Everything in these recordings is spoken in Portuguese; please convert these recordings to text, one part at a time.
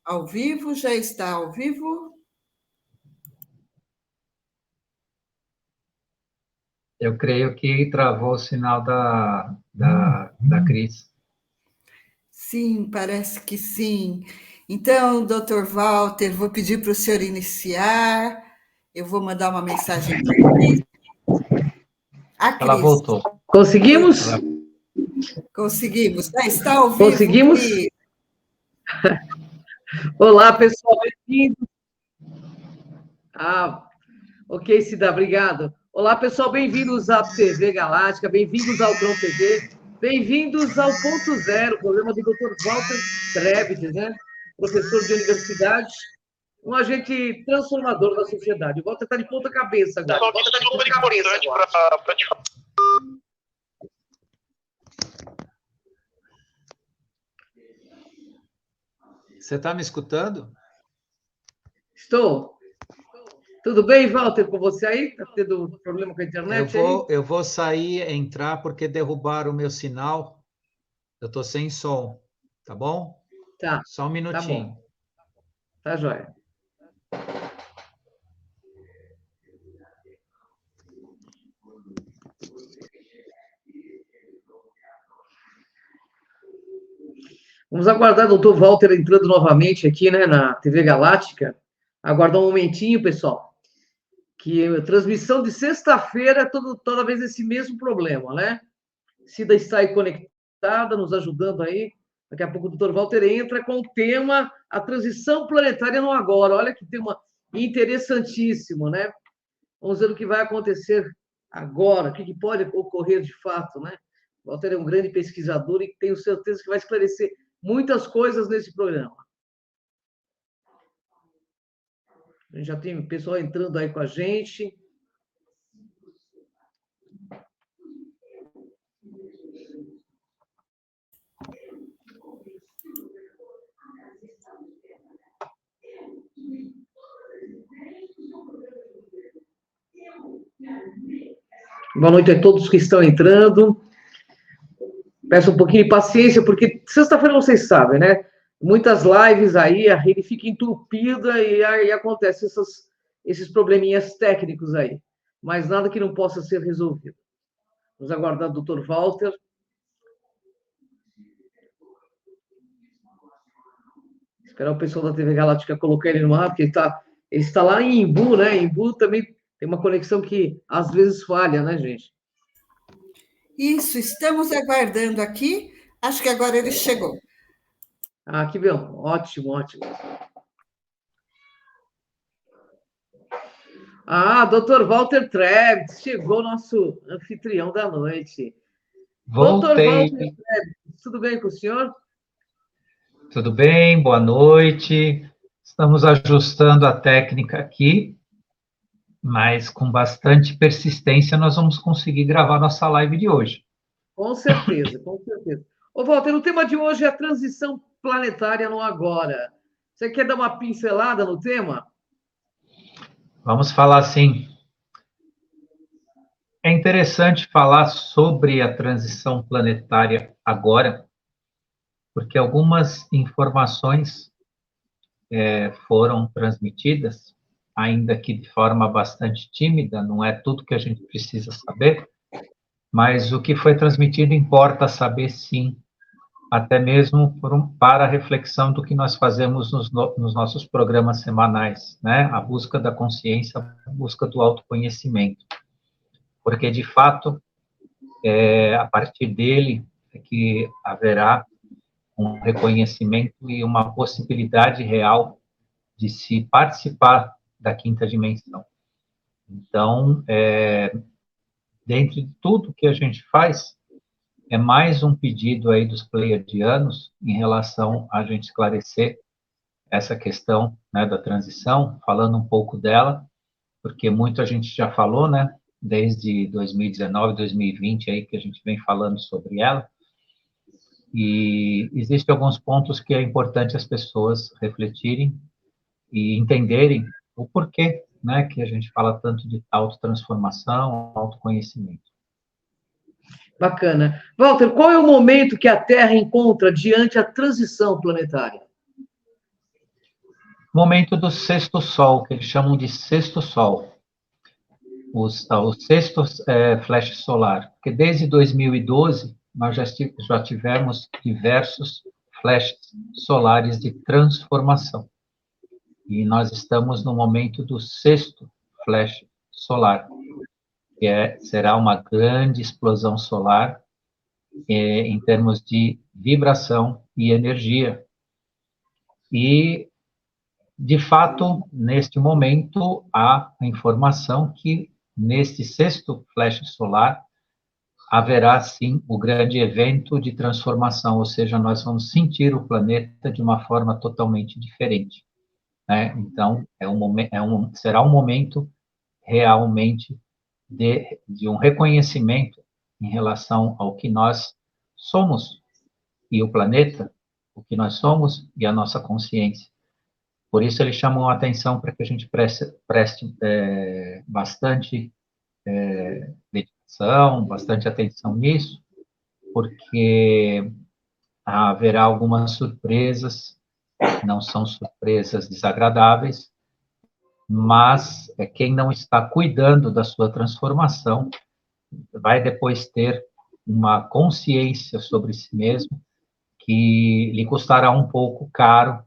Ao vivo, já está ao vivo? Eu creio que travou o sinal da Cris. Sim, parece que sim. Então, doutor Walter, vou pedir para o senhor iniciar. Eu vou mandar uma mensagem para a Cris. A Ela Cris. voltou. Conseguimos? Conseguimos. Está ao vivo, Conseguimos? Cris? Olá, pessoal, bem-vindos. Ok, Cida, obrigado. Olá, pessoal, bem-vindos à TV Galáctica, bem-vindos ao Cron TV, bem-vindos ao Ponto Zero, programa do Dr. Walter Trevides, né? Professor de universidade, um agente transformador da sociedade. O Walter está de ponta cabeça agora. Só que super importante para te falar. Você está me escutando? Estou. Tudo bem, Walter, com você aí? Está tendo problema com a internet Eu vou sair e entrar porque derrubaram o meu sinal. Eu estou sem som, tá bom? Tá. Só um minutinho. Tá bom. Tá joia. Vamos aguardar o doutor Walter entrando novamente aqui, né, na TV Galáctica. Aguardar um momentinho, pessoal. Que a transmissão de sexta-feira, toda vez esse mesmo problema, né? Cida está aí conectada, nos ajudando aí. Daqui a pouco o doutor Walter entra com o tema A Transição Planetária no Agora. Olha que tema interessantíssimo, né? Vamos ver o que vai acontecer agora, o que pode ocorrer de fato, né? O Walter é um grande pesquisador e tenho certeza que vai esclarecer muitas coisas nesse programa. Já tem pessoal entrando aí com a gente. Boa noite a todos que estão entrando. Peço um pouquinho de paciência, porque sexta-feira vocês sabem, né? Muitas lives aí, a rede fica entupida e aí acontecem esses probleminhas técnicos aí. Mas nada que não possa ser resolvido. Vamos aguardar o Dr. Walter. Esperar o pessoal da TV Galáctica colocar ele no ar, porque ele está lá em Imbu, né? Imbu também tem uma conexão que às vezes falha, né, gente? Isso, estamos aguardando aqui. Acho que agora ele chegou. Ah, que bom. Ótimo, ótimo. Ah, Dr. Walter Treves, chegou o nosso anfitrião da noite. Voltei. Dr. Walter Treves, tudo bem com o senhor? Tudo bem, boa noite. Estamos ajustando a técnica aqui, mas com bastante persistência nós vamos conseguir gravar nossa live de hoje. Com certeza, com certeza. Ô, Walter, o tema de hoje é a transição planetária no agora. Você quer dar uma pincelada no tema? Vamos falar assim. É interessante falar sobre a transição planetária agora, porque algumas informações foram transmitidas, ainda que de forma bastante tímida, não é tudo que a gente precisa saber, mas o que foi transmitido importa saber sim, até mesmo para a reflexão do que nós fazemos nos nossos programas semanais, né? A busca da consciência, a busca do autoconhecimento. Porque, de fato, a partir dele é que haverá um reconhecimento e uma possibilidade real de se participar da quinta dimensão. Então, dentro de tudo que a gente faz, é mais um pedido aí dos pleiadianos em relação a gente esclarecer essa questão, né, da transição, falando um pouco dela, porque muito a gente já falou, né, desde 2019, 2020 aí que a gente vem falando sobre ela, e existem alguns pontos que é importante as pessoas refletirem e entenderem o porquê, né, que a gente fala tanto de autotransformação, autoconhecimento. Bacana. Walter, qual é o momento que a Terra encontra diante a transição planetária? momento do sexto sol, que eles chamam de sexto sol, o sexto flash solar, porque desde 2012 nós já tivemos diversos flashes solares de transformação, e nós estamos no momento do sexto flash solar, que será uma grande explosão solar em termos de vibração e energia. E, de fato, neste momento, há a informação que, neste sexto flash solar, haverá, sim, o grande evento de transformação, ou seja, nós vamos sentir o planeta de uma forma totalmente diferente, né? Então, será um momento realmente de um reconhecimento em relação ao que nós somos e o planeta, o que nós somos e a nossa consciência. Por isso eles chamam a atenção para que a gente preste bastante dedicação, bastante atenção nisso, porque haverá algumas surpresas, não são surpresas desagradáveis, mas quem não está cuidando da sua transformação vai depois ter uma consciência sobre si mesmo que lhe custará um pouco caro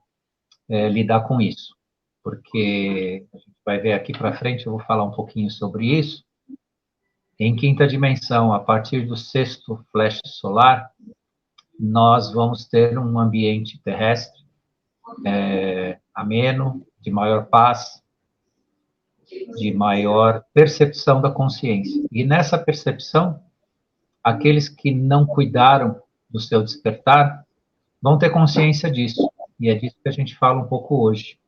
lidar com isso, porque a gente vai ver aqui para frente, eu vou falar um pouquinho sobre isso. Em quinta dimensão, a partir do sexto flash solar, nós vamos ter um ambiente terrestre ameno, de maior paz, de maior percepção da consciência. E nessa percepção, aqueles que não cuidaram do seu despertar vão ter consciência disso. E é disso que a gente fala um pouco hoje.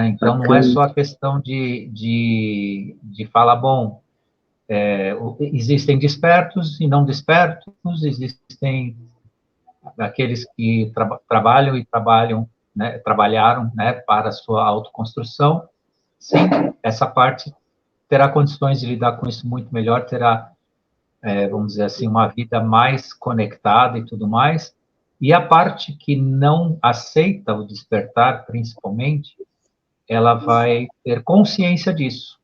Então, não é só a questão de falar, bom, existem despertos e não despertos, existem aqueles que trabalham e trabalharam, né, para a sua autoconstrução. Sim, essa parte terá condições de lidar com isso muito melhor, terá, vamos dizer assim, uma vida mais conectada e tudo mais. E a parte que não aceita o despertar, principalmente, ela vai ter consciência disso.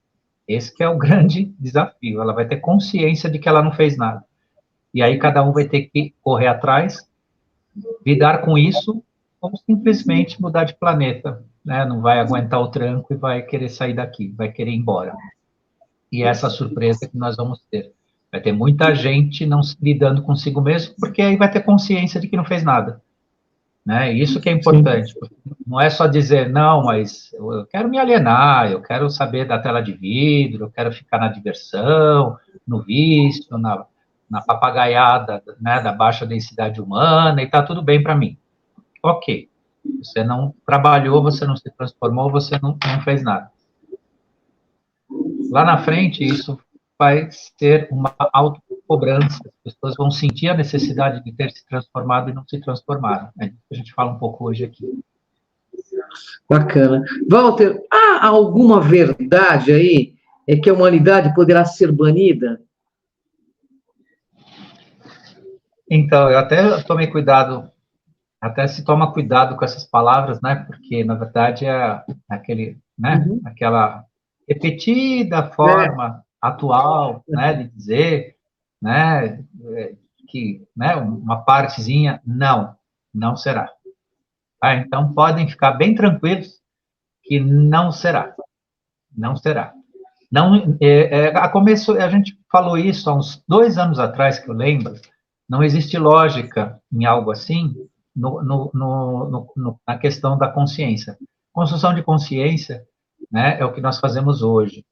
Esse que é o grande desafio. Ela vai ter consciência de que ela não fez nada. E aí cada um vai ter que correr atrás, lidar com isso, ou simplesmente mudar de planeta, né? Não vai aguentar o tranco e vai querer sair daqui, vai querer ir embora. E essa surpresa que nós vamos ter. Vai ter muita gente não lidando consigo mesmo, porque aí vai ter consciência de que não fez nada. Né? Isso que é importante. Não é só dizer, não, mas eu quero me alienar, eu quero saber da tela de vidro, eu quero ficar na diversão, no vício, na papagaiada, né, da baixa densidade humana, e está tudo bem para mim. Ok. Você não trabalhou, você não se transformou, você não fez nada. Lá na frente, isso vai ser uma autocobrança. As pessoas vão sentir a necessidade de ter se transformado e não se transformaram. É isso que a gente fala um pouco hoje aqui. Bacana. Walter, há alguma verdade aí que a humanidade poderá ser banida? Então, eu até tomei cuidado, até se toma cuidado com essas palavras, né? Porque, na verdade, é aquele, né? Aquela repetida forma atual, né? De dizer, né? Que, né? Uma partezinha, não será. Então, podem ficar bem tranquilos que não será. Não será. Não, a começo, a gente falou isso há uns 2 anos atrás, que eu lembro. Não existe lógica em algo assim na questão da consciência. Construção de consciência, né, é o que nós fazemos hoje.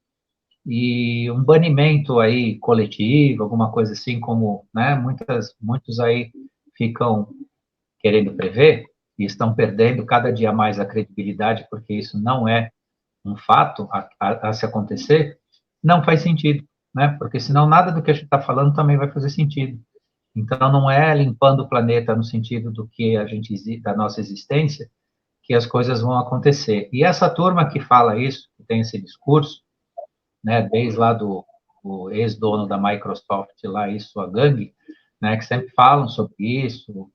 E um banimento aí coletivo, alguma coisa assim, como, né, muitos aí ficam querendo prever e estão perdendo cada dia mais a credibilidade, porque isso não é um fato a se acontecer, não faz sentido, né? Porque senão nada do que a gente está falando também vai fazer sentido. Então, não é limpando o planeta no sentido do que da nossa existência, que as coisas vão acontecer. E essa turma que fala isso, que tem esse discurso, né, desde lá do ex-dono da Microsoft, lá, e sua gangue, né, que sempre falam sobre isso,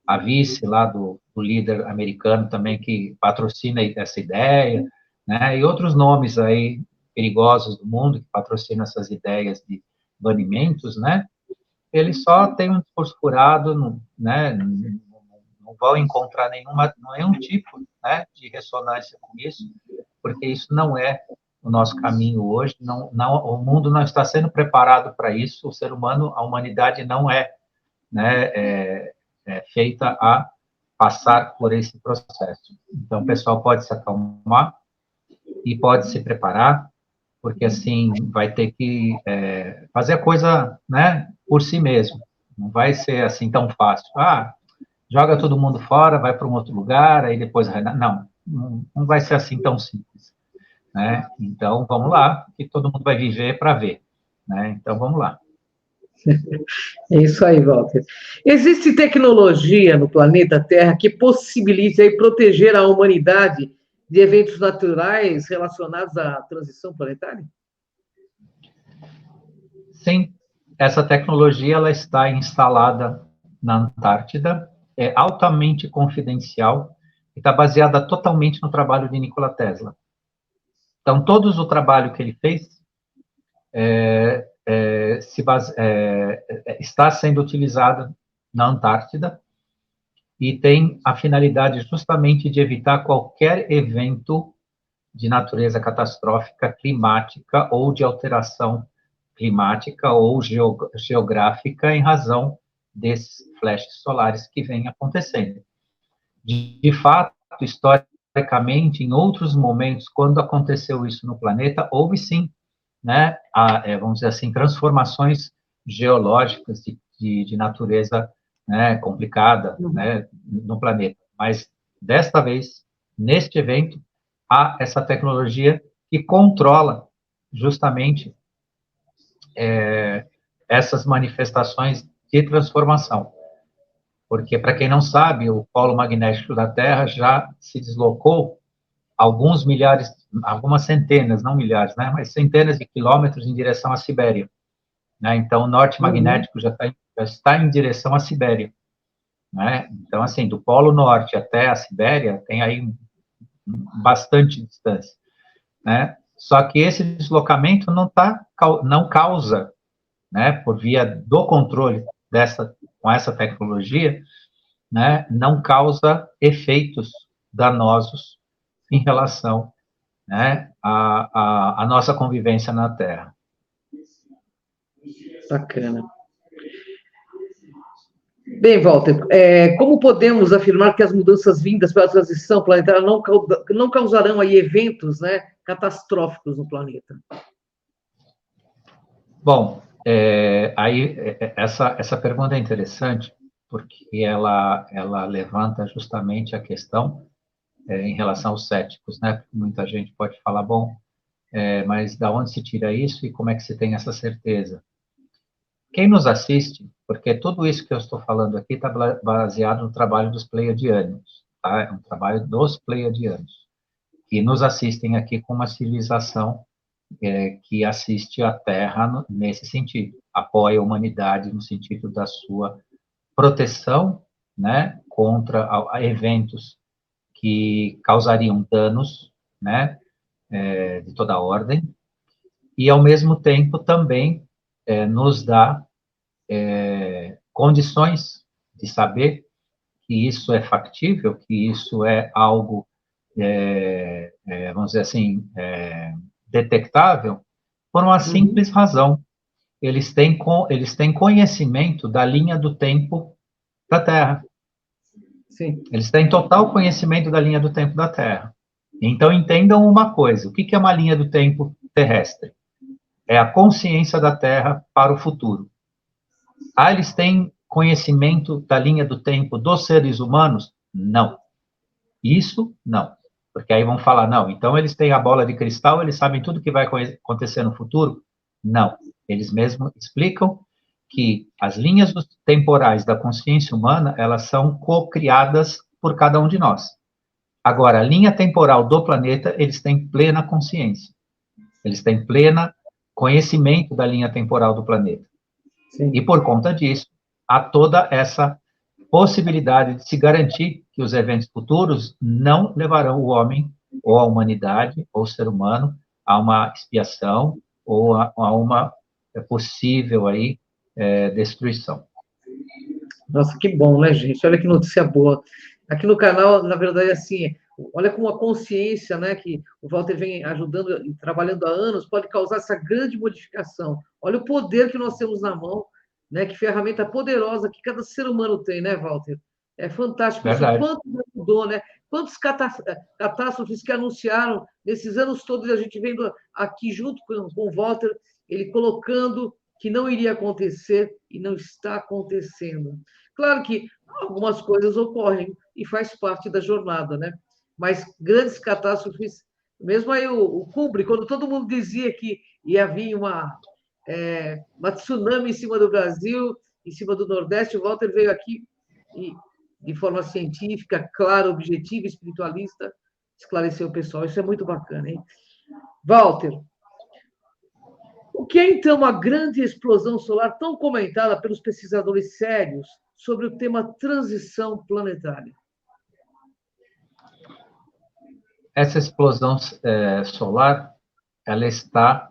a vice lá do líder americano também que patrocina essa ideia, né, e outros nomes aí perigosos do mundo que patrocinam essas ideias de banimentos, né, eles só têm um discurso furado, né, não vão encontrar nenhum tipo, né, de ressonância com isso, porque isso não é o nosso caminho hoje, o mundo não está sendo preparado para isso, o ser humano, a humanidade não é, né, feita a passar por esse processo. Então, o pessoal pode se acalmar e pode se preparar, porque, assim, vai ter que fazer a coisa, né, por si mesmo. Não vai ser, assim, tão fácil. Joga todo mundo fora, vai para um outro lugar, aí depois... Não vai ser assim tão simples, né? Então, vamos lá, que todo mundo vai viver para ver, né? Então, vamos lá. É isso aí, Walter. Existe tecnologia no planeta Terra que possibilite aí proteger a humanidade de eventos naturais relacionados à transição planetária? Sim, essa tecnologia ela está instalada na Antártida, é altamente confidencial e está baseada totalmente no trabalho de Nikola Tesla. Então, todo o trabalho que ele fez está sendo utilizado na Antártida e tem a finalidade justamente de evitar qualquer evento de natureza catastrófica climática ou de alteração climática ou geográfica em razão desses flashes solares que vêm acontecendo. De fato, historicamente, em outros momentos, quando aconteceu isso no planeta, houve sim, né, vamos dizer assim, transformações geológicas de natureza, né, complicada, né, no planeta. Mas, desta vez, neste evento, há essa tecnologia que controla justamente essas manifestações de transformação. Porque, para quem não sabe, o polo magnético da Terra já se deslocou alguns milhares, algumas centenas, não milhares, né, mas centenas de quilômetros em direção à Sibéria. Né? Então, o norte magnético já está em direção à Sibéria. Né? Então, assim, do polo norte até a Sibéria, tem aí bastante distância. Né? Só que esse deslocamento não causa, né, por via do controle com essa tecnologia, né, não causa efeitos danosos em relação, né, à nossa convivência na Terra. Bacana. Bem, Walter, como podemos afirmar que as mudanças vindas pela transição planetária não causarão aí eventos, né, catastróficos no planeta? Bom, essa pergunta é interessante, porque ela levanta justamente a questão em relação aos céticos, né? Muita gente pode falar, bom, mas da onde se tira isso e como é que se tem essa certeza? Quem nos assiste, porque tudo isso que eu estou falando aqui está baseado no trabalho dos pleiadianos, tá? É um trabalho dos pleiadianos, que nos assistem aqui com uma civilização que assiste a Terra nesse sentido, apoia a humanidade no sentido da sua proteção, né, contra eventos que causariam danos, né, de toda ordem, e ao mesmo tempo também nos dá condições de saber que isso é factível, que isso é algo, vamos dizer assim, detectável, por uma simples razão. Eles têm conhecimento da linha do tempo da Terra. Sim. Eles têm total conhecimento da linha do tempo da Terra. Então, entendam uma coisa, o que é uma linha do tempo terrestre? É a consciência da Terra para o futuro. Eles têm conhecimento da linha do tempo dos seres humanos? Não. Isso, não. Porque aí vão falar, não, então eles têm a bola de cristal, eles sabem tudo que vai acontecer no futuro? Não. Eles mesmos explicam que as linhas temporais da consciência humana, elas são co-criadas por cada um de nós. Agora, a linha temporal do planeta, eles têm plena consciência. Eles têm pleno conhecimento da linha temporal do planeta. Sim. E por conta disso, há toda essa possibilidade de se garantir que os eventos futuros não levarão o homem, ou a humanidade, ou o ser humano, a uma expiação, ou a uma possível aí, destruição. Nossa, que bom, né, gente? Olha que notícia boa. Aqui no canal, na verdade, assim, olha como a consciência, né, que o Walter vem ajudando e trabalhando há anos, pode causar essa grande modificação. Olha o poder que nós temos na mão, né, que ferramenta poderosa que cada ser humano tem, né, Walter? É fantástico isso. Verdade. Quanto mudou, né? Quantas catástrofes que anunciaram nesses anos todos, a gente vendo aqui junto com o Walter, ele colocando que não iria acontecer e não está acontecendo. Claro que algumas coisas ocorrem e faz parte da jornada, né? Mas grandes catástrofes, mesmo aí o Kubrick, quando todo mundo dizia que ia vir uma tsunami em cima do Brasil, em cima do Nordeste, o Walter veio aqui e, de forma científica, clara, objetiva, espiritualista, esclareceu o pessoal. Isso é muito bacana, hein? Walter, o que é, então, uma grande explosão solar tão comentada pelos pesquisadores sérios sobre o tema transição planetária? Essa explosão solar, ela está,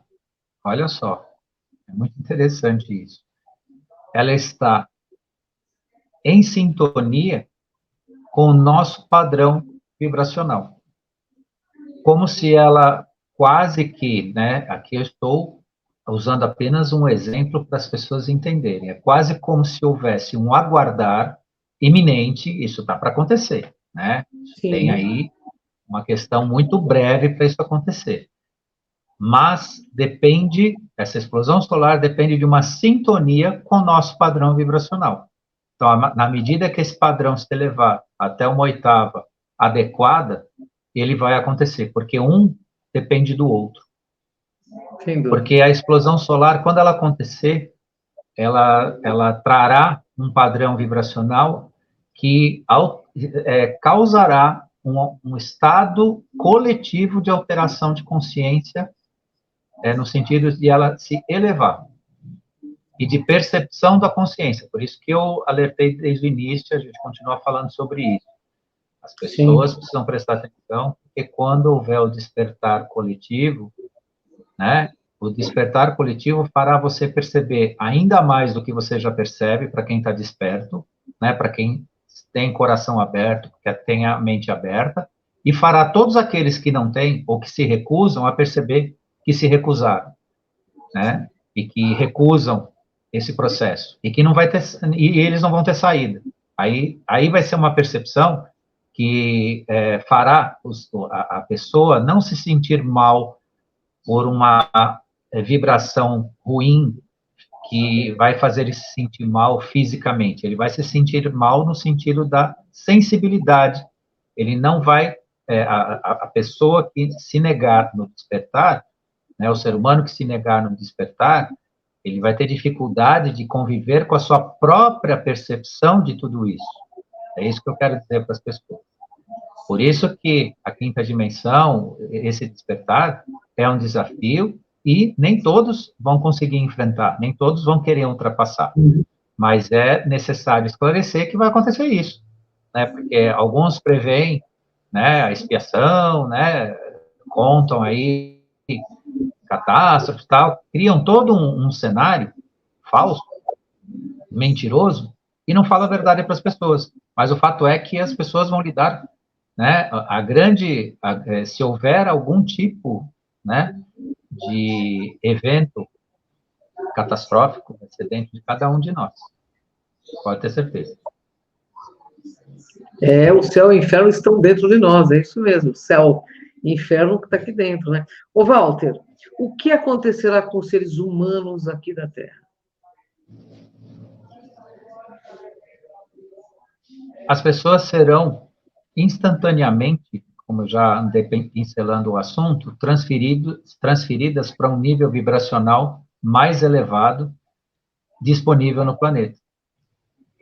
olha só, é muito interessante isso, ela está em sintonia com o nosso padrão vibracional. Como se ela quase que, né, aqui eu estou usando apenas um exemplo para as pessoas entenderem, é quase como se houvesse um aguardar iminente, isso está para acontecer, né? Sim. Tem aí uma questão muito breve para isso acontecer. Mas essa explosão solar depende de uma sintonia com o nosso padrão vibracional. Então, na medida que esse padrão se elevar até uma oitava adequada, ele vai acontecer, porque um depende do outro. Porque a explosão solar, quando ela acontecer, ela trará um padrão vibracional que causará um estado coletivo de alteração de consciência, no sentido de ela se elevar, e de percepção da consciência. Por isso que eu alertei desde o início, a gente continua falando sobre isso. As pessoas precisam prestar atenção, porque quando houver o despertar coletivo, né, o despertar coletivo fará você perceber ainda mais do que você já percebe, para quem está desperto, né, para quem tem coração aberto, que tem a mente aberta, e fará todos aqueles que não têm, ou que se recusam a perceber que se recusaram, né, e que recusam esse processo, e que não vai ter, e eles não vão ter saída. Aí vai ser uma percepção que fará a pessoa não se sentir mal por uma vibração ruim que vai fazer ele se sentir mal fisicamente. Ele vai se sentir mal no sentido da sensibilidade. Ele não vai... a pessoa que se negar no despertar, né, o ser humano que se negar no despertar, ele vai ter dificuldade de conviver com a sua própria percepção de tudo isso. É isso que eu quero dizer para as pessoas. Por isso que a quinta dimensão, esse despertar, é um desafio e nem todos vão conseguir enfrentar, nem todos vão querer ultrapassar. Mas é necessário esclarecer que vai acontecer isso, né? Porque alguns preveem, né, a expiação, né, contam aí catástrofes e tal, criam todo um cenário falso, mentiroso, e não falam a verdade para as pessoas. Mas o fato é que as pessoas vão lidar, né, se houver algum tipo, né, de evento catastrófico, vai ser dentro de cada um de nós. Pode ter certeza. O céu e o inferno estão dentro de nós, é isso mesmo. O céu e o inferno está aqui dentro, né? Ô, Walter, o que acontecerá com os seres humanos aqui da Terra? As pessoas serão instantaneamente, como eu já andei pincelando o assunto, transferidas para um nível vibracional mais elevado disponível no planeta,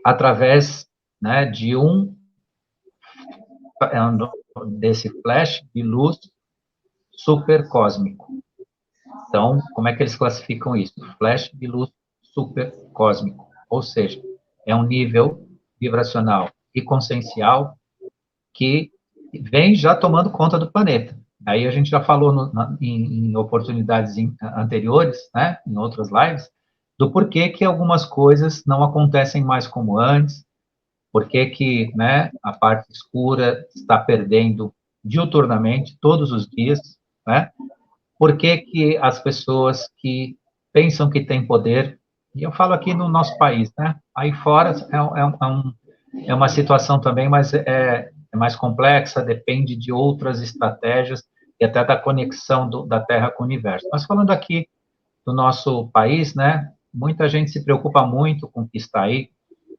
através, né, desse flash de luz supercósmico. Então, como é que eles classificam isso? Flash de luz supercósmico. Ou seja, é um nível vibracional e consciencial que vem já tomando conta do planeta. Aí a gente já falou em oportunidades anteriores, né, em outras lives, do porquê que algumas coisas não acontecem mais como antes, porquê que, né, a parte escura está perdendo diuturnamente, todos os dias, né, porquê que as pessoas que pensam que têm poder, e eu falo aqui no nosso país, né, aí fora é uma situação também, mas é mais complexa, depende de outras estratégias e até da conexão da Terra com o universo. Mas falando aqui do nosso país, né, muita gente se preocupa muito com o que está aí,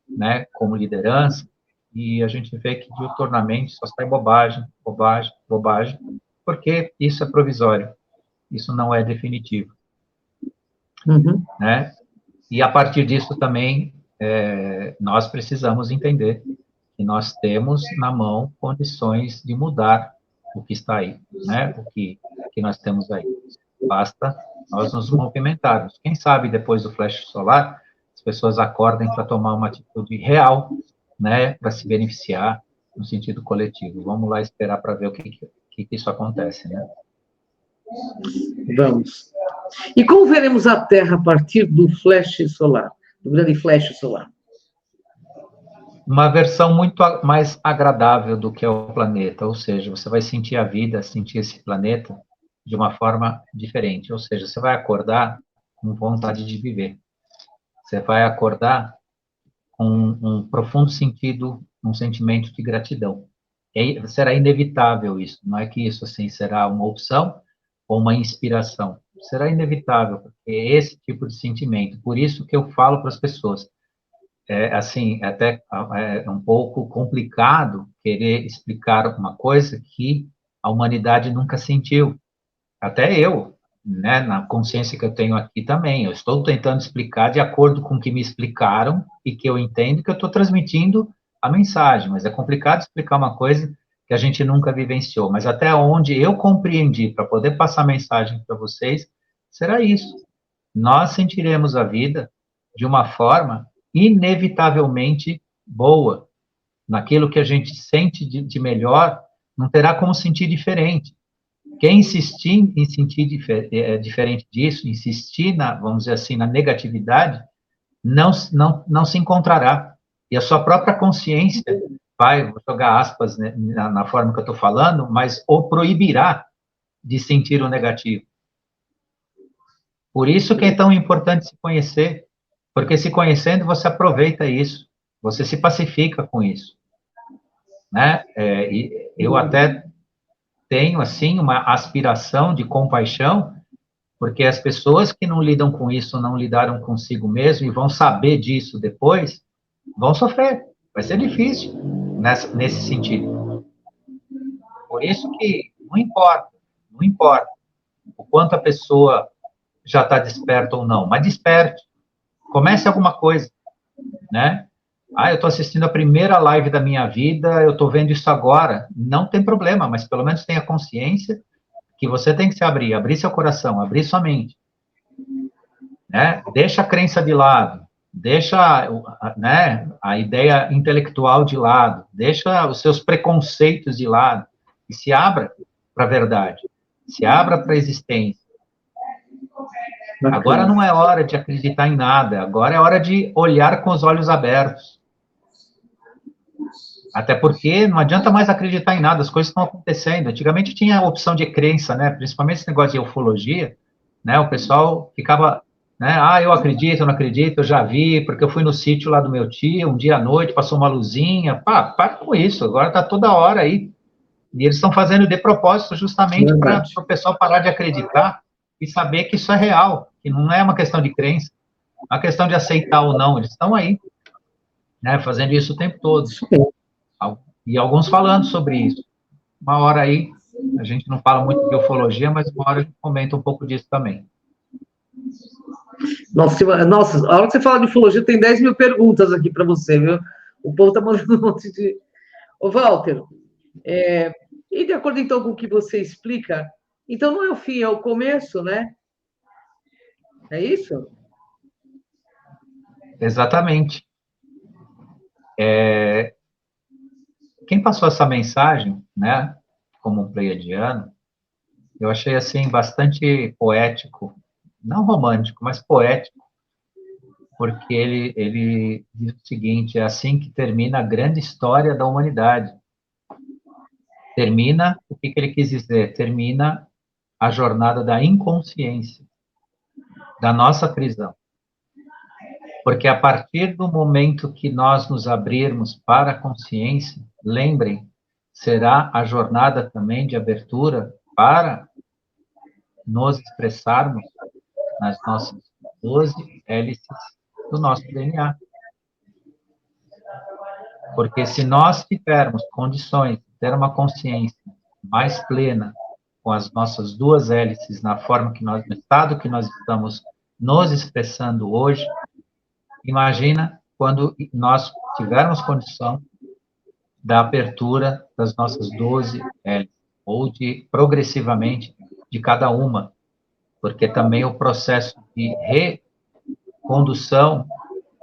né, como liderança, e a gente vê que diuturnamente só sai bobagem, bobagem, bobagem, porque isso é provisório, isso não é definitivo, né? E a partir disso também nós precisamos entender que nós temos na mão condições de mudar o que está aí, né? O que nós temos aí. Basta nós nos movimentarmos. Quem sabe depois do flash solar, as pessoas acordem para tomar uma atitude real, né? Para se beneficiar no sentido coletivo. Vamos lá esperar para ver o que isso acontece, né? Vamos. E como veremos a Terra a partir do flash solar, do grande flash solar? Uma versão muito mais agradável do que é o planeta, ou seja, você vai sentir a vida, sentir esse planeta de uma forma diferente, ou seja, você vai acordar com vontade de viver, você vai acordar com um profundo sentido, um sentimento de gratidão. E será inevitável isso, não é que isso assim será uma opção ou uma inspiração, será inevitável, porque é esse tipo de sentimento, por isso que eu falo para as pessoas, assim, até é um pouco complicado querer explicar uma coisa que a humanidade nunca sentiu. Até eu, né, na consciência que eu tenho aqui também, eu estou tentando explicar de acordo com o que me explicaram e que eu entendo que eu estou transmitindo a mensagem, mas é complicado explicar uma coisa que a gente nunca vivenciou. Mas até onde eu compreendi para poder passar a mensagem para vocês, será isso. Nós sentiremos a vida de uma forma inevitavelmente boa. Naquilo que a gente sente de melhor, não terá como sentir diferente. Quem insistir em sentir diferente disso, insistir vamos dizer assim, na negatividade, não se encontrará. E a sua própria consciência vai, vou jogar aspas, né, na forma que eu estou falando, mas o proibirá de sentir o negativo. Por isso que é tão importante se conhecer, porque se conhecendo você aproveita isso, você se pacifica com isso, né? E eu até tenho assim uma aspiração de compaixão, porque as pessoas que não lidam com isso, não lidaram consigo mesmo e vão saber disso depois, vão sofrer, vai ser difícil nesse sentido. Por isso que não importa o quanto a pessoa já está desperta ou não, mas desperte. Comece alguma coisa, né? Eu estou assistindo a primeira live da minha vida, eu estou vendo isso agora. Não tem problema, mas pelo menos tenha consciência que você tem que se abrir seu coração, abrir sua mente, né? Deixa a crença de lado, deixa, né, a ideia intelectual de lado, deixa os seus preconceitos de lado e se abra para a verdade, se abra para a existência. Agora não é hora de acreditar em nada, agora é hora de olhar com os olhos abertos. Até porque não adianta mais acreditar em nada, as coisas estão acontecendo. Antigamente tinha a opção de crença, né? Principalmente esse negócio de ufologia, né? O pessoal ficava, né? Eu acredito, eu não acredito, eu já vi, porque eu fui no sítio lá do meu tio, um dia à noite, passou uma luzinha. Para com isso, agora está toda hora aí. E eles estão fazendo de propósito justamente para o pessoal parar de acreditar e saber que isso é real, que não é uma questão de crença, é uma questão de aceitar ou não. Eles estão aí, né? Fazendo isso o tempo todo. E alguns falando sobre isso. Uma hora aí, a gente não fala muito de ufologia, mas uma hora a gente comenta um pouco disso também. Nossa, a hora que você fala de ufologia, tem 10 mil perguntas aqui para você, viu? O povo está mandando um monte de... Ô, Walter, e de acordo, então, com o que você explica, então não é o fim, é o começo, né? É isso? Exatamente. Quem passou essa mensagem, né, como um pleiadiano, eu achei, assim, bastante poético, não romântico, mas poético, porque ele diz o seguinte: é assim que termina a grande história da humanidade. Termina, o que ele quis dizer? Termina a jornada da inconsciência, da nossa prisão. Porque a partir do momento que nós nos abrirmos para a consciência, lembrem, será a jornada também de abertura para nos expressarmos nas nossas 12 hélices do nosso DNA. Porque se nós tivermos condições de ter uma consciência mais plena com as nossas 2 hélices na forma que nós, no estado que nós estamos nos expressando hoje, imagina quando nós tivermos condição da abertura das nossas 12 hélices, ou de, progressivamente, de cada uma, porque também o processo de recondução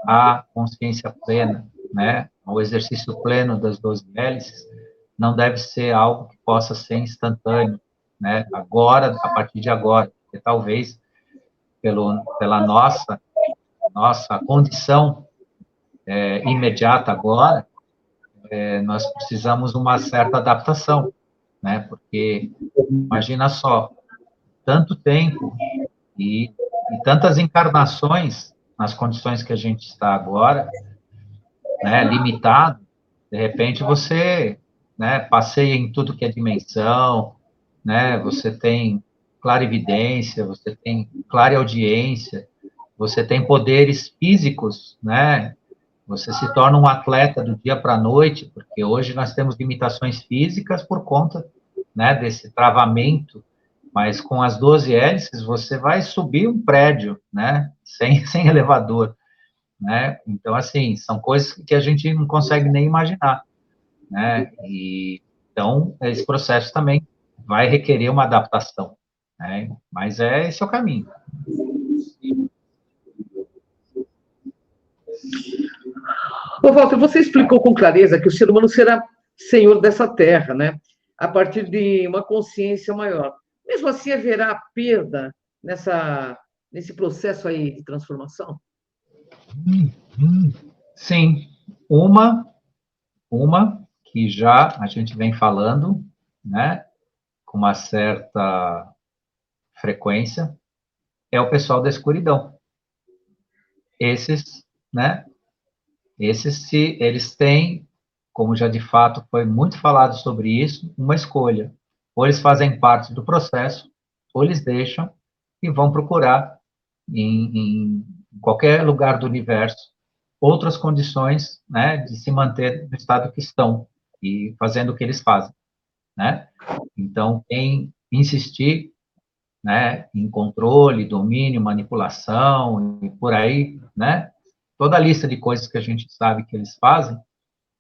à consciência plena, né, ao exercício pleno das 12 hélices, não deve ser algo que possa ser instantâneo, né, agora, a partir de agora, porque talvez, pela nossa condição imediata agora, nós precisamos uma certa adaptação, né, porque, imagina só, tanto tempo e tantas encarnações nas condições que a gente está agora, né, limitado, de repente você, né, passeia em tudo que é dimensão, né, você tem clarividência, você tem clareaudiência, você tem poderes físicos, né, você se torna um atleta do dia para a noite, porque hoje nós temos limitações físicas por conta, né, desse travamento, mas com as 12 hélices você vai subir um prédio, né, sem elevador, né? Então, assim, são coisas que a gente não consegue nem imaginar, né? E, então, esse processo também vai requerer uma adaptação, né? Mas esse é o caminho. Ô, Walter, você explicou com clareza que o ser humano será senhor dessa terra, né? A partir de uma consciência maior. Mesmo assim, haverá perda nesse processo aí de transformação? Sim, uma que já a gente vem falando, né, com uma certa frequência, é o pessoal da escuridão. Esses, né, eles têm, como já de fato foi muito falado sobre isso, uma escolha. Ou eles fazem parte do processo, ou eles deixam e vão procurar em qualquer lugar do universo outras condições, né, de se manter no estado que estão e fazendo o que eles fazem, né? Então, quem insistir, né, em controle, domínio, manipulação e por aí, né, toda a lista de coisas que a gente sabe que eles fazem,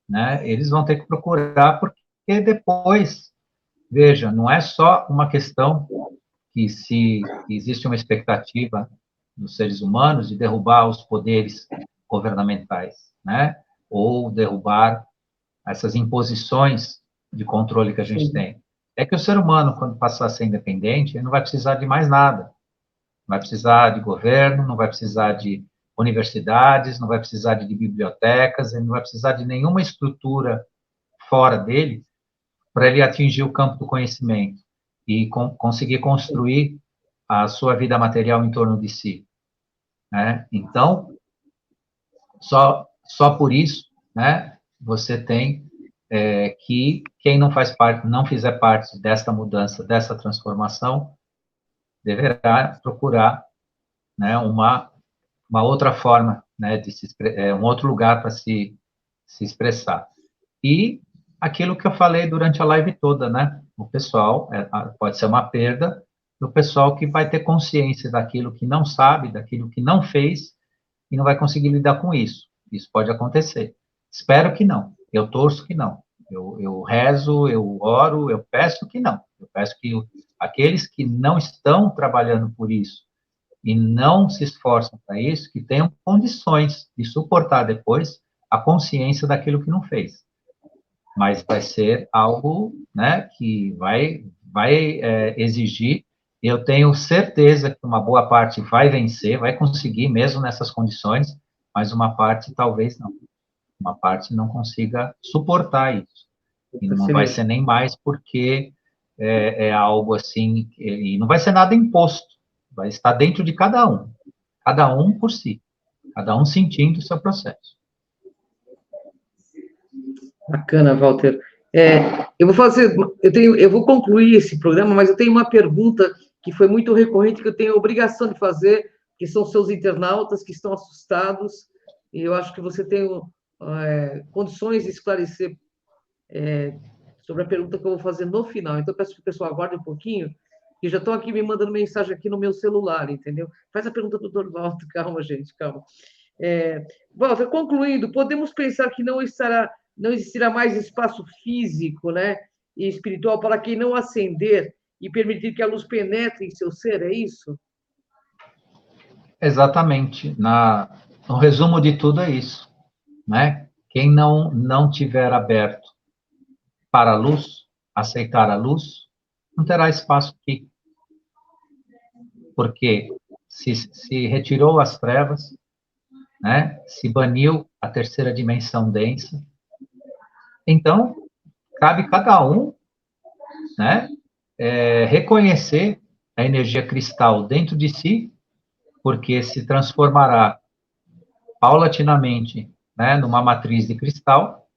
né, eles vão ter que procurar, porque depois, veja, não é só uma questão que se existe uma expectativa dos seres humanos de derrubar os poderes governamentais, né, ou derrubar essas imposições de controle que a gente tem. É que o ser humano, quando passar a ser independente, ele não vai precisar de mais nada. Não vai precisar de governo, não vai precisar de universidades, não vai precisar de bibliotecas, ele não vai precisar de nenhuma estrutura fora dele para ele atingir o campo do conhecimento e conseguir construir a sua vida material em torno de si, né? Então, só por isso, né, você tem que quem não faz parte, não fizer parte desta mudança, dessa transformação, deverá procurar, né, uma outra forma, né, de um outro lugar para se expressar. E aquilo que eu falei durante a live toda, né, o pessoal, pode ser uma perda do pessoal que vai ter consciência daquilo que não sabe, daquilo que não fez, e não vai conseguir lidar com isso. Isso pode acontecer. Espero que não. Eu torço que não. Eu rezo, eu oro, eu peço que não. Eu peço que aqueles que não estão trabalhando por isso e não se esforçam para isso, que tenham condições de suportar depois a consciência daquilo que não fez. Mas vai ser algo, né, que vai exigir, eu tenho certeza que uma boa parte vai vencer, vai conseguir mesmo nessas condições, mas uma parte talvez não. Uma parte não consiga suportar isso. E não vai ser nem mais porque é algo assim, e não vai ser nada imposto, vai estar dentro de cada um por si, cada um sentindo o seu processo. Bacana, Walter. Eu vou concluir esse programa, mas eu tenho uma pergunta que foi muito recorrente, que eu tenho a obrigação de fazer, que são seus internautas que estão assustados, e eu acho que você tem condições de esclarecer sobre a pergunta que eu vou fazer no final. Então, eu peço que o pessoal aguarde um pouquinho, que já estão aqui me mandando mensagem aqui no meu celular, entendeu? Faz a pergunta para o Dr. Walter, calma, gente, calma. Walter, concluindo, podemos pensar que não existirá mais espaço físico, né, e espiritual para quem não ascender e permitir que a luz penetre em seu ser, é isso? Exatamente. No resumo de tudo é isso, né? Quem não tiver aberto para a luz, aceitar a luz, não terá espaço aqui. Porque se retirou as trevas, né? Se baniu a terceira dimensão densa, então cabe cada um, né? Reconhecer a energia cristal dentro de si, porque se transformará paulatinamente, né, numa matriz de cristal.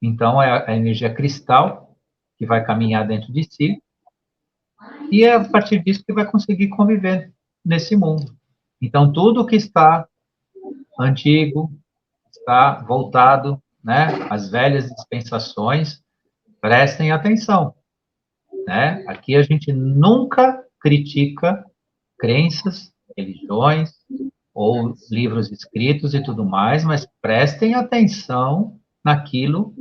Então, é a energia cristal que vai caminhar dentro de si, e é a partir disso que vai conseguir conviver nesse mundo. Então, tudo que está antigo, está voltado, né, às velhas dispensações, prestem atenção, né? Aqui a gente nunca critica crenças, religiões, ou livros escritos e tudo mais, mas prestem atenção naquilo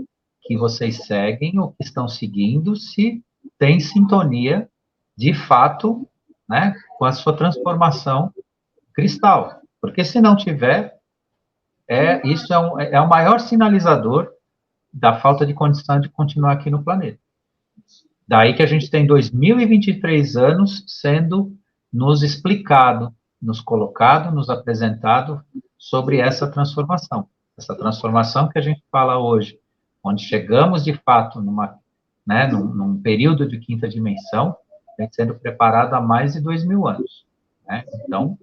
que vocês seguem ou que estão seguindo, se tem sintonia, de fato, né, com a sua transformação cristal. Porque se não tiver, isso é o maior sinalizador da falta de condição de continuar aqui no planeta. Daí que a gente tem 2023 anos sendo nos explicado, nos colocado, nos apresentado sobre essa transformação. Essa transformação que a gente fala hoje, onde chegamos, de fato, num período de quinta dimensão, vem sendo preparado há mais de 2.000 anos. Né? Então,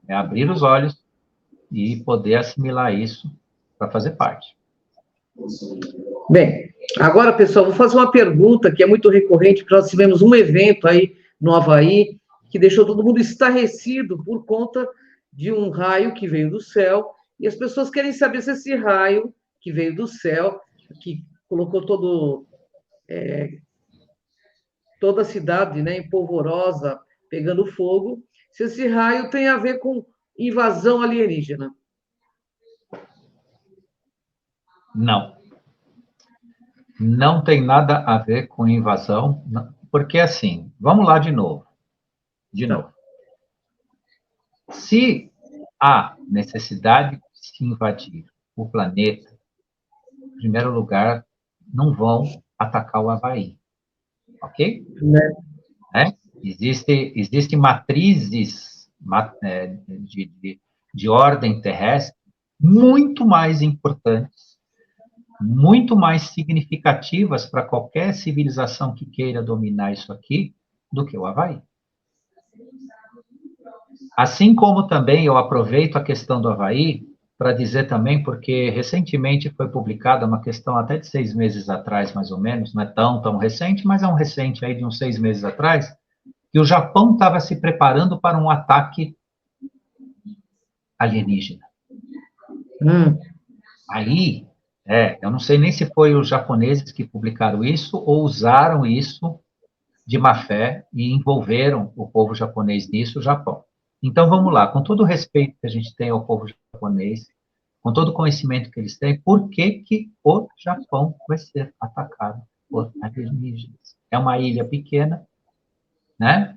é abrir os olhos e poder assimilar isso para fazer parte. Bem, agora, pessoal, vou fazer uma pergunta que é muito recorrente, porque nós tivemos um evento aí no Havaí que deixou todo mundo estarrecido por conta de um raio que veio do céu, e as pessoas querem saber se esse raio que veio do céu, que colocou toda a cidade, né, em polvorosa, pegando fogo, se esse raio tem a ver com invasão alienígena. Não. Não tem nada a ver com invasão, porque assim, vamos lá de novo. Se há necessidade de se invadir o planeta, em primeiro lugar, não vão atacar o Havaí, ok? Existem matrizes de ordem terrestre muito mais importantes, muito mais significativas para qualquer civilização que queira dominar isso aqui, do que o Havaí. Assim como também eu aproveito a questão do Havaí para dizer também, porque recentemente foi publicada uma questão até de 6 meses atrás, mais ou menos, não é tão recente, mas é um recente aí de uns 6 meses atrás, que o Japão estava se preparando para um ataque alienígena. Aí, eu não sei nem se foi os japoneses que publicaram isso ou usaram isso de má fé e envolveram o povo japonês nisso, o Japão. Então, vamos lá, com todo o respeito que a gente tem ao povo japonês, com todo o conhecimento que eles têm, por que o Japão vai ser atacado por alienígenas? É uma ilha pequena, né?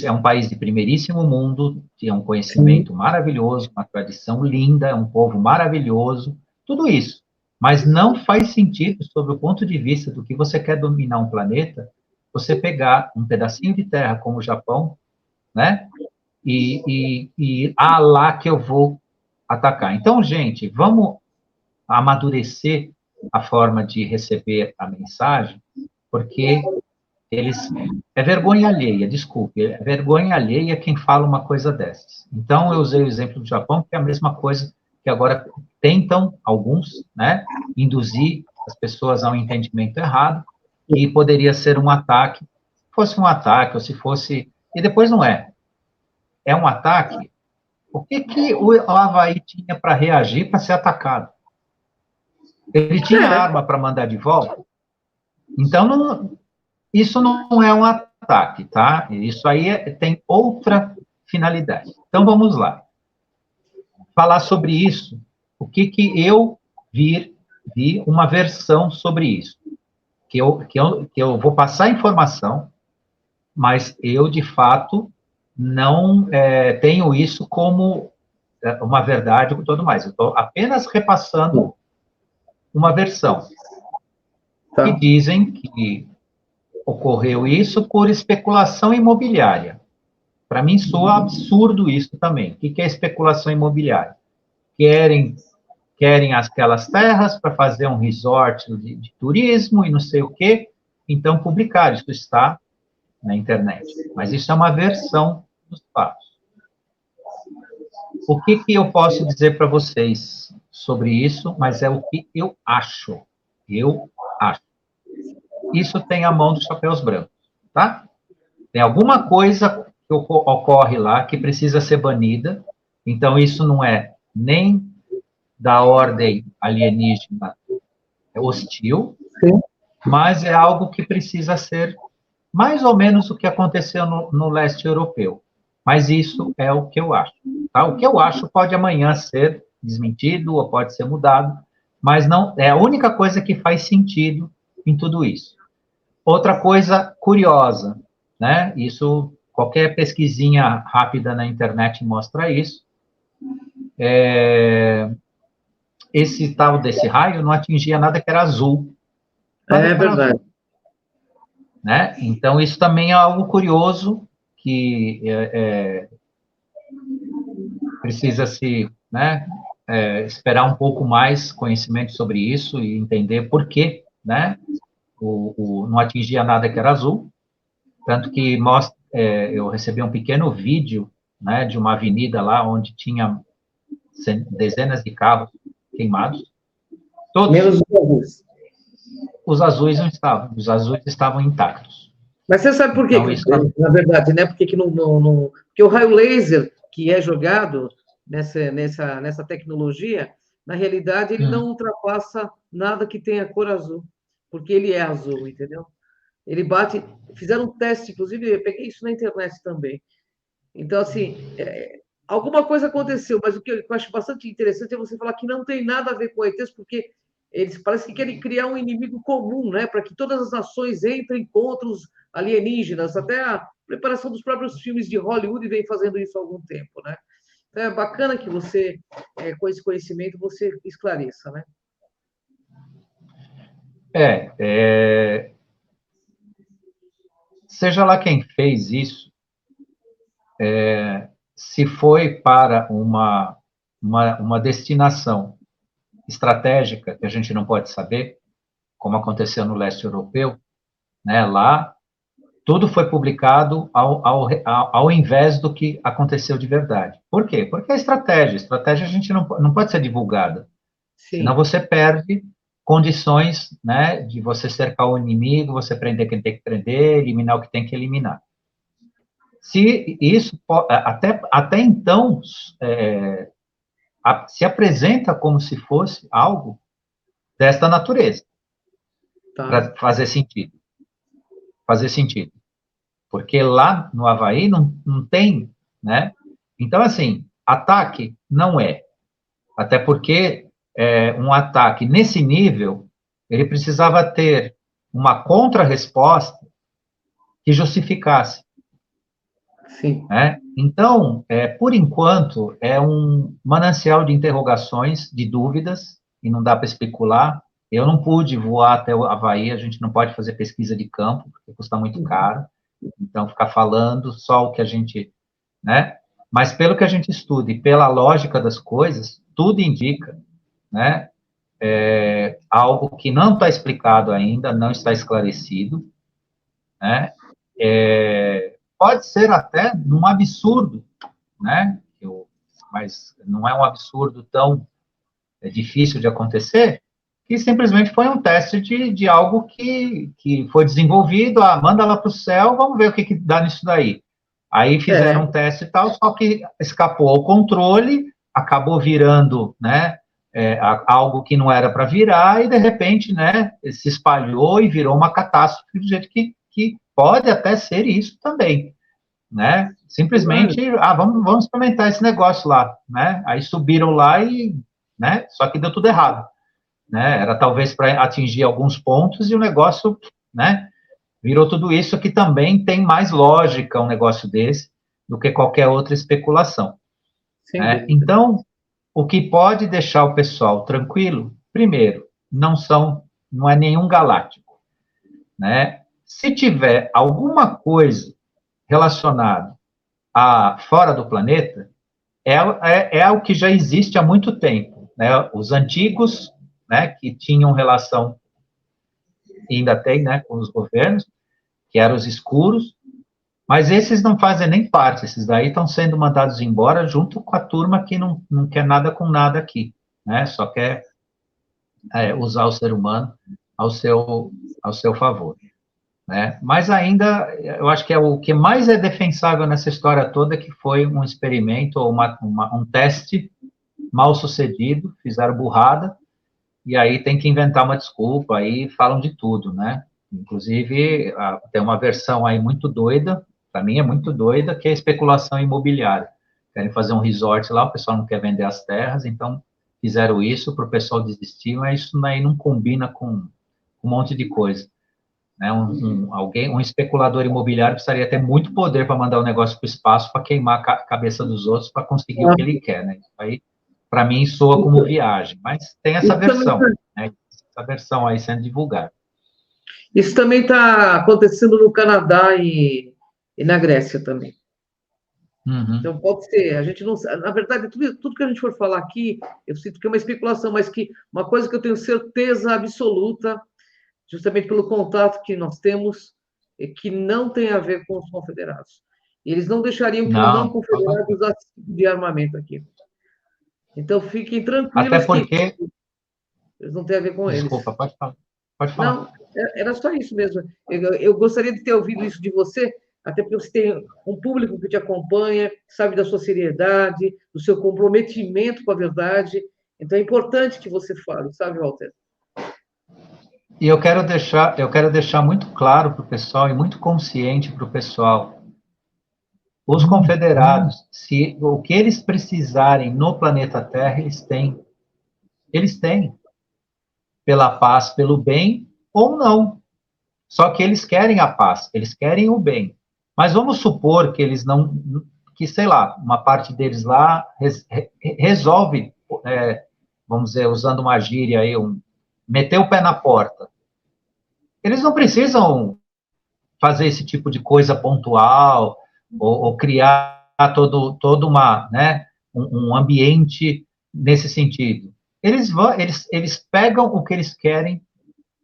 É um país de primeiríssimo mundo, tem um conhecimento maravilhoso, uma tradição linda, é um povo maravilhoso, tudo isso. Mas não faz sentido, sob o ponto de vista do que você quer dominar um planeta, você pegar um pedacinho de terra como o Japão, né? Lá que eu vou atacar. Então, gente, vamos amadurecer a forma de receber a mensagem, porque é vergonha alheia, desculpe, é vergonha alheia quem fala uma coisa dessas. Então, eu usei o exemplo do Japão, que é a mesma coisa que agora tentam, alguns, né, induzir as pessoas a um entendimento errado, e poderia ser um ataque, se fosse um ataque, ou se fosse... E depois não é. É um ataque. O que o Avaí tinha para reagir, para ser atacado? Ele tinha arma para mandar de volta? Então, isso não é um ataque, tá? Isso aí tem outra finalidade. Então, vamos lá. Falar sobre isso. O que eu vi uma versão sobre isso. Que eu vou passar informação, mas eu, de fato, não tenho isso como uma verdade e tudo mais. Eu estou apenas repassando uma versão. Tá. Que dizem que ocorreu isso por especulação imobiliária. Para mim, soa absurdo isso também. O que é especulação imobiliária? Querem aquelas terras para fazer um resort de turismo e não sei o quê, então publicar, isso está na internet. Mas isso é uma versão dos fatos. O que eu posso dizer para vocês sobre isso, mas é o que eu acho. Eu acho. Isso tem a mão dos chapéus brancos, tá? Tem alguma coisa que ocorre lá que precisa ser banida, então isso não é nem da ordem alienígena hostil, sim, mas é algo que precisa ser mais ou menos o que aconteceu no leste europeu. Mas isso é o que eu acho. Tá? O que eu acho pode amanhã ser desmentido ou pode ser mudado, mas não é a única coisa que faz sentido em tudo isso. Outra coisa curiosa, né? Isso, qualquer pesquisinha rápida na internet mostra isso. Esse tal desse raio não atingia nada que era azul. É verdade. Azul, né? Então, isso também é algo curioso que precisa se, né, esperar um pouco mais conhecimento sobre isso e entender por quê, né? Não atingia nada que era azul, tanto que eu recebi um pequeno vídeo, né, de uma avenida lá onde tinha dezenas de carros queimados. Todos. Menos os azuis. Os azuis não estavam, os azuis estavam intactos. Mas você sabe por quê? Então, na verdade, né? Porque o raio laser que é jogado nessa tecnologia, na realidade, ele não ultrapassa nada que tenha cor azul, porque ele é azul, entendeu? Ele bate. Fizeram um teste, inclusive, eu peguei isso na internet também. Então, assim, alguma coisa aconteceu, mas o que eu acho bastante interessante é você falar que não tem nada a ver com ETs, porque eles parece que querem criar um inimigo comum, né? Para que todas as nações entrem contra os alienígenas. Até a preparação dos próprios filmes de Hollywood vem fazendo isso há algum tempo, né? Então, é bacana que você, com esse conhecimento, você esclareça, né? Seja lá quem fez isso, se foi para uma destinação estratégica, que a gente não pode saber, como aconteceu no leste europeu, né, lá, tudo foi publicado ao invés do que aconteceu de verdade. Por quê? Porque a estratégia a gente não pode ser divulgada. Sim. Senão você perde condições, né, de você cercar o inimigo, você prender quem tem que prender, eliminar o que tem que eliminar. Se isso, até então, se apresenta como se fosse algo desta natureza, para fazer sentido. Porque lá no Avaí não tem, né? Então, assim, ataque não é. Até porque um ataque nesse nível, ele precisava ter uma contra-resposta que justificasse. Sim. Né? Então, por enquanto, é um manancial de interrogações, de dúvidas, e não dá para especular. Eu não pude voar até o Havaí, a gente não pode fazer pesquisa de campo, porque custa muito caro. Então, ficar falando só o que a gente, né? Mas pelo que a gente estuda e pela lógica das coisas, tudo indica, né? Algo que não está explicado ainda, não está esclarecido, né? Pode ser até num absurdo, né? Mas não é um absurdo tão difícil de acontecer, que simplesmente foi um teste de algo que foi desenvolvido, manda lá para o céu, vamos ver o que dá nisso daí. Aí fizeram um teste e tal, só que escapou ao controle, acabou virando, né, algo que não era para virar, e de repente, né, se espalhou e virou uma catástrofe do jeito que pode até ser isso também, né? Simplesmente, vamos experimentar esse negócio lá, né? Aí subiram lá e, né, só que deu tudo errado, né? Era talvez para atingir alguns pontos e o negócio, né, virou tudo isso, que também tem mais lógica um negócio desse do que qualquer outra especulação. Né? Então, o que pode deixar o pessoal tranquilo, primeiro, não é nenhum galáctico, né? Se tiver alguma coisa relacionada a fora do planeta, é o que já existe há muito tempo, né? Os antigos, né, que tinham relação, e ainda tem, né, com os governos, que eram os escuros, mas esses não fazem nem parte, esses daí estão sendo mandados embora junto com a turma que não quer nada com nada aqui, né? Só quer usar o ser humano ao seu favor, né? Mas ainda, eu acho que o que mais é defensável nessa história toda é que foi um experimento ou um teste mal sucedido, fizeram burrada, e aí tem que inventar uma desculpa, aí falam de tudo, né? Inclusive, tem uma versão aí muito doida, para mim é muito doida, que é a especulação imobiliária. Querem fazer um resort lá, o pessoal não quer vender as terras, então fizeram isso para o pessoal desistir, mas isso aí não combina com um monte de coisa. Né? Um especulador imobiliário precisaria ter muito poder para mandar o negócio para o espaço, para queimar a cabeça dos outros, para conseguir o que ele quer, né? Isso aí, para mim, soa como viagem, mas tem essa versão, né? Essa versão aí sendo divulgada. Isso também está acontecendo no Canadá e na Grécia também. Uhum. Então, pode ser, a gente não sabe. Na verdade, tudo que a gente for falar aqui, eu sinto que é uma especulação, mas que uma coisa que eu tenho certeza absoluta, justamente pelo contato que nós temos, é que não tem a ver com os confederados. Eles não deixariam que o não confederado usasse esse tipo de armamento aqui. Então, fiquem tranquilos. Até porque... que eles não têm a ver com eles. Desculpa, pode falar. Pode falar. Não, era só isso mesmo. Eu gostaria de ter ouvido isso de você, até porque você tem um público que te acompanha, sabe da sua seriedade, do seu comprometimento com a verdade. Então, é importante que você fale, sabe, Walter? E eu quero deixar muito claro para o pessoal e muito consciente para o pessoal. Os confederados, se o que eles precisarem no planeta Terra, eles têm. Eles têm. Pela paz, pelo bem, ou não. Só que eles querem a paz, eles querem o bem. Mas vamos supor que eles não... Que, sei lá, uma parte deles lá resolve, vamos dizer, usando uma gíria aí, meter o pé na porta. Eles não precisam fazer esse tipo de coisa pontual, ou criar todo uma, né, um ambiente nesse sentido. Eles pegam o que eles querem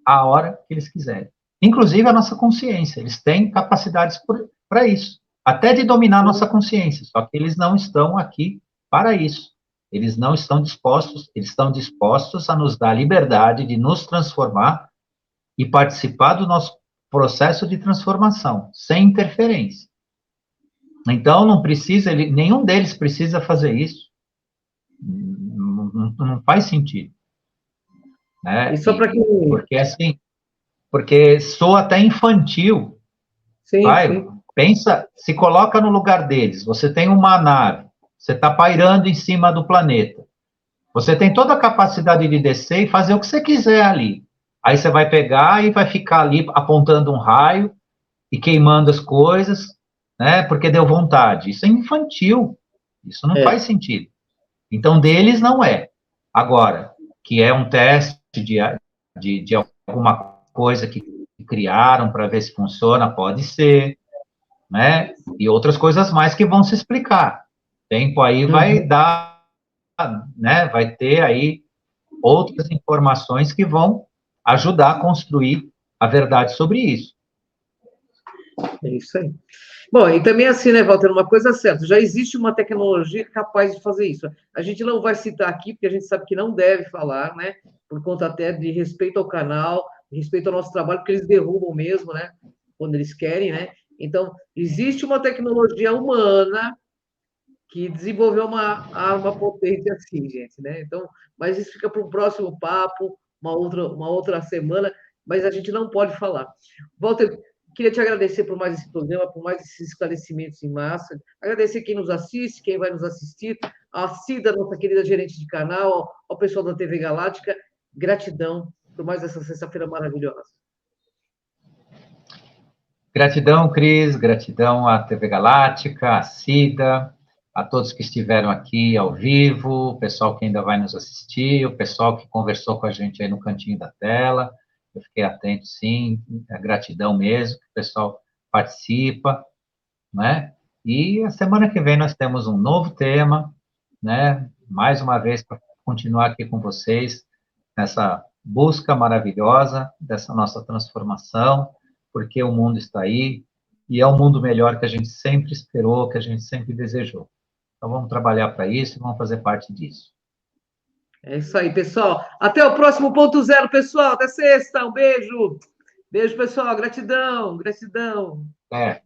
a hora que eles quiserem. Inclusive a nossa consciência, eles têm capacidades para isso, até de dominar a nossa consciência, só que eles não estão aqui para isso. Eles não estão dispostos, eles estão dispostos a nos dar a liberdade de nos transformar e participar do nosso processo de transformação, sem interferência. Então, não precisa, nenhum deles precisa fazer isso. Não faz sentido. Né? E só para que... Porque, assim, porque soa até infantil. Sim, vai, sim. Pensa, se coloca no lugar deles. Você tem uma nave, você está pairando em cima do planeta. Você tem toda a capacidade de descer e fazer o que você quiser ali. Aí você vai pegar e vai ficar ali apontando um raio e queimando as coisas, né? Porque deu vontade. Isso é infantil. Isso não faz sentido. Então, deles não é. Agora, que é um teste de alguma coisa que criaram para ver se funciona, pode ser, né? E outras coisas mais que vão se explicar. O tempo aí vai dar, né? Vai ter aí outras informações que vão ajudar a construir a verdade sobre isso. É isso aí. Bom, e também assim, né, Walter, uma coisa certa, já existe uma tecnologia capaz de fazer isso. A gente não vai citar aqui, porque a gente sabe que não deve falar, né, por conta até de respeito ao canal, de respeito ao nosso trabalho, porque eles derrubam mesmo, né, quando eles querem, né. Então, existe uma tecnologia humana que desenvolveu uma arma potente assim, gente, né. Então, mas isso fica para um próximo papo, uma outra semana, mas a gente não pode falar. Walter, queria te agradecer por mais esse programa, por mais esses esclarecimentos em massa. Agradecer quem nos assiste, quem vai nos assistir, a Cida, nossa querida gerente de canal, ao pessoal da TV Galáctica. Gratidão por mais essa sexta-feira maravilhosa. Gratidão, Cris, gratidão à TV Galáctica, à Cida, a todos que estiveram aqui ao vivo, o pessoal que ainda vai nos assistir, o pessoal que conversou com a gente aí no cantinho da tela. Eu fiquei atento, sim, é gratidão mesmo, que o pessoal participa, né? E a semana que vem nós temos um novo tema, né? Mais uma vez, para continuar aqui com vocês, nessa busca maravilhosa dessa nossa transformação, porque o mundo está aí, e é um mundo melhor que a gente sempre esperou, que a gente sempre desejou. Então, vamos trabalhar para isso e vamos fazer parte disso. É isso aí, pessoal. Até o próximo ponto zero, pessoal. Até sexta. Um beijo. Beijo, pessoal. Gratidão, gratidão. É.